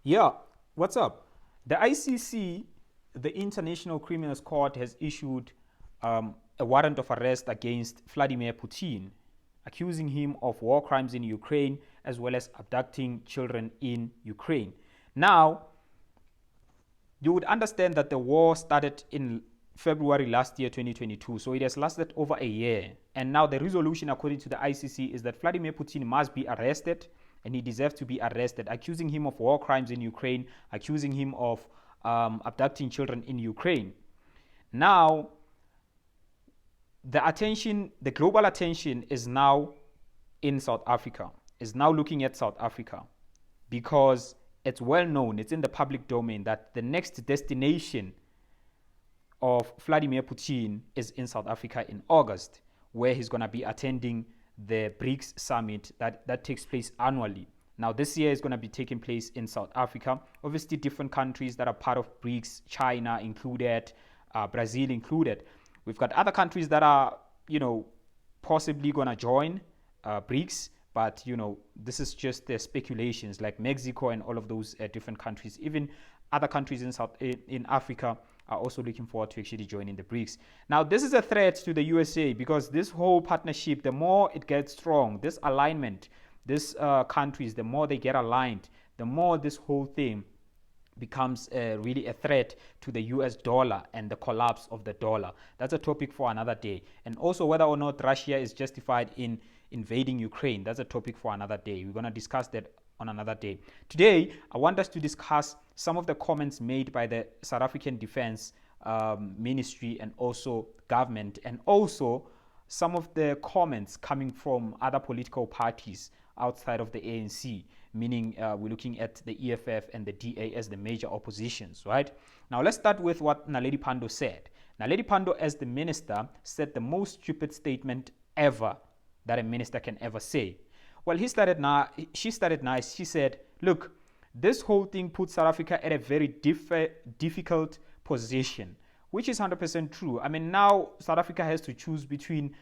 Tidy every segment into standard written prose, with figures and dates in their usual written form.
Yeah, what's up? The ICC, the International Criminal Court, has issued a warrant of arrest against Vladimir Putin, accusing him of war crimes in Ukraine as well as abducting children in Ukraine. Now, you would understand that the war started in February last year, 2022. So it has lasted over a year. And now the resolution, according to the ICC, is that Vladimir Putin must be arrested, and he deserves to be arrested, accusing him of war crimes in Ukraine, accusing him of abducting children in Ukraine. Now, the global attention is now in South Africa, is now looking at South Africa because it's well known, it's in the public domain that the next destination of Vladimir Putin is in South Africa in August, where he's going to be attending the BRICS summit that takes place annually. Now, this year is going to be taking place in South Africa. Obviously, different countries that are part of BRICS, China included, Brazil included. We've got other countries that are, possibly going to join BRICS, but this is just the speculations, like Mexico and all of those different countries. Even other countries in Africa are also looking forward to actually joining the BRICS. Now, this is a threat to the USA because this whole partnership, the more it gets strong, this alignment, these countries, the more they get aligned, the more this whole thing becomes really a threat to the US dollar and the collapse of the dollar. That's a topic for another day. And also whether or not Russia is justified in invading Ukraine, that's a topic for another day. We're going to discuss that on another day. Today, I want us to discuss some of the comments made by the South African Defense Ministry and also government, and also some of the comments coming from other political parties outside of the ANC, meaning we're looking at the EFF and the DA as the major oppositions, right? Now, let's start with what Naledi Pandor said. Naledi Pandor, as the minister, said the most stupid statement ever that a minister can ever say. Well, she started nice. She said, look, this whole thing puts South Africa at a very difficult position, which is 100% true. I mean, now South Africa has to choose between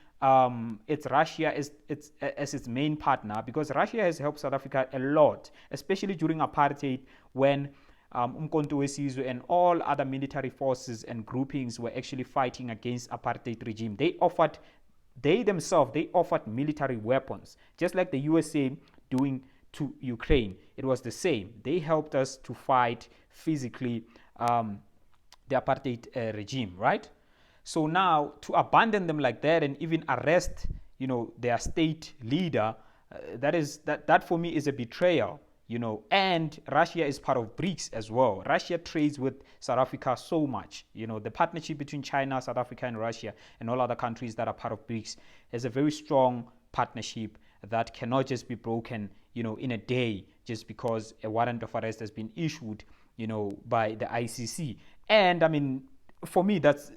its Russia as its main partner, because Russia has helped South Africa a lot, especially during apartheid, when Umkhonto weSizwe and all other military forces and groupings were actually fighting against apartheid regime. They themselves offered military weapons, just like the USA doing to Ukraine. It was the same. They helped us to fight physically the apartheid regime, right? So now to abandon them like that and even arrest, their state leader, that for me is a betrayal. And Russia is part of BRICS as well. Russia trades with South Africa so much. The partnership between China, South Africa, and Russia, and all other countries that are part of BRICS, is a very strong partnership that cannot just be broken, in a day, just because a warrant of arrest has been issued, by the ICC. And I mean, for me, that's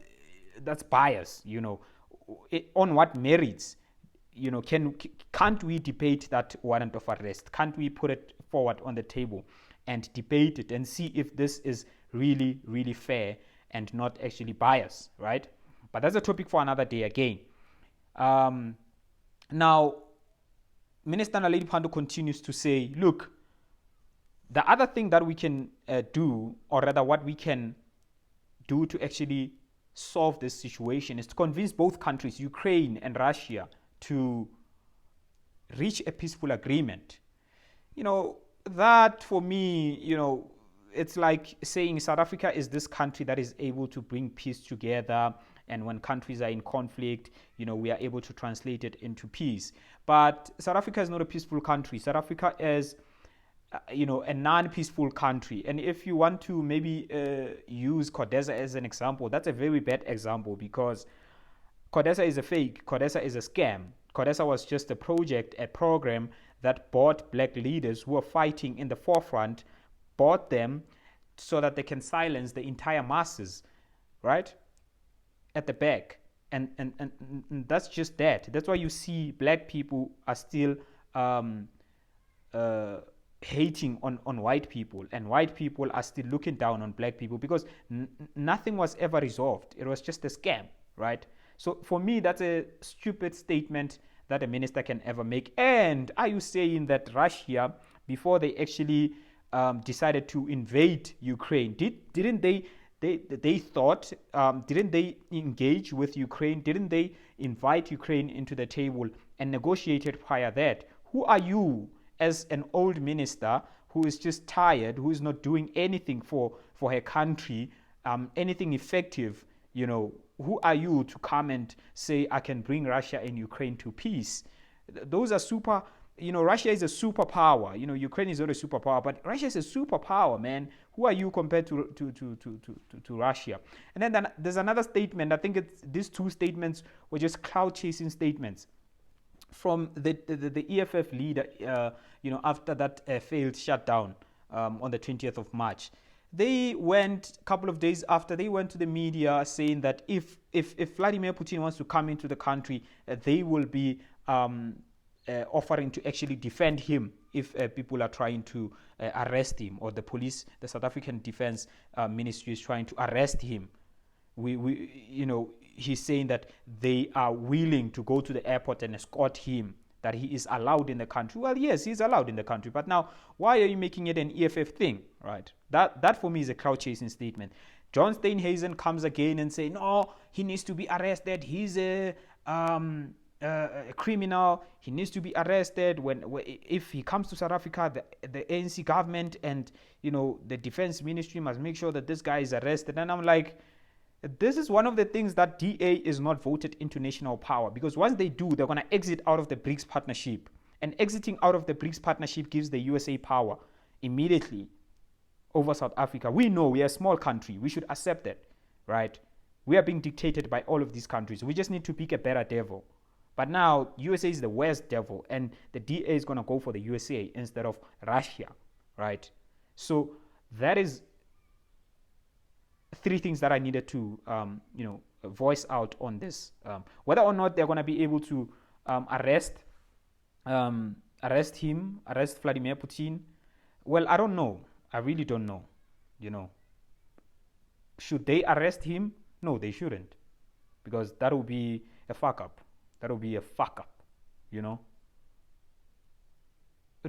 bias. On what merits? Can't we debate that warrant of arrest? Can't we put it forward on the table and debate it and see if this is really, really fair and not actually biased, right? But that's a topic for another day again. Now, Minister Naledi Pandor continues to say, look, the other thing that we can do, or rather what we can do to actually solve this situation, is to convince both countries, Ukraine and Russia, to reach a peaceful agreement. That for me, it's like saying South Africa is this country that is able to bring peace together, and when countries are in conflict, we are able to translate it into peace. But South Africa is not a peaceful country. South Africa is a non-peaceful country. And if you want to maybe use CODESA as an example, that's a very bad example, because CODESA is a fake. CODESA is a scam. CODESA was just a program that bought black leaders who are fighting in the forefront, bought them so that they can silence the entire masses, right, at the back. And that's just that. That's why you see black people are still hating on white people, and white people are still looking down on black people, because nothing was ever resolved. It was just a scam, right? So for me, that's a stupid statement that a minister can ever make. And are you saying that Russia, before they actually decided to invade Ukraine, didn't they thought, didn't they engage with Ukraine? Didn't they invite Ukraine into the table and negotiated prior that? Who are you as an old minister who is just tired, who is not doing anything for her country, anything effective? Who are you to come and say, I can bring Russia and Ukraine to peace? Those are super, Russia is a superpower. Ukraine is not a superpower, but Russia is a superpower, man. Who are you compared to Russia? And then there's another statement. I think these two statements were just cloud chasing statements from the EFF leader, after that failed shutdown on the 20th of March. They went, a couple of days after, they went to the media saying that if Vladimir Putin wants to come into the country, they will be offering to actually defend him if people are trying to arrest him, or the police, the South African Defense Ministry is trying to arrest him. He's saying that they are willing to go to the airport and escort him, that he is allowed in the country. Well, yes, he's allowed in the country, but now why are you making it an EFF thing, right? That for me is a crowd chasing statement. John Steenhuisen comes again and say, no, he needs to be arrested. He's a criminal. He needs to be arrested. If he comes to South Africa, the ANC government and the defense ministry must make sure that this guy is arrested. And I'm like, this is one of the things that DA is not voted into national power, because once they do, they're going to exit out of the BRICS partnership, and exiting out of the BRICS partnership gives the USA power immediately over South Africa. We know we are a small country. We should accept that, right? We are being dictated by all of these countries. We just need to pick a better devil. But now USA is the worst devil, and the DA is going to go for the USA instead of Russia, right? So that is three things that I needed to, voice out on this. Whether or not they're going to be able to arrest Vladimir Putin, well, I don't know. I really don't know. Should they arrest him? No, they shouldn't, because that will be a fuck up. That will be a fuck up. It'll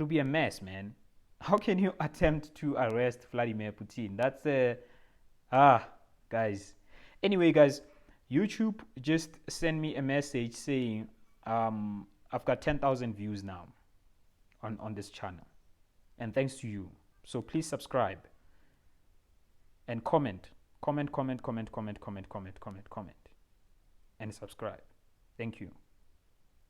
be a mess, man. How can you attempt to arrest Vladimir Putin? That's guys. Anyway, guys, YouTube just sent me a message saying I've got 10,000 views now on this channel, and thanks to you. So please subscribe and comment, and subscribe. Thank you.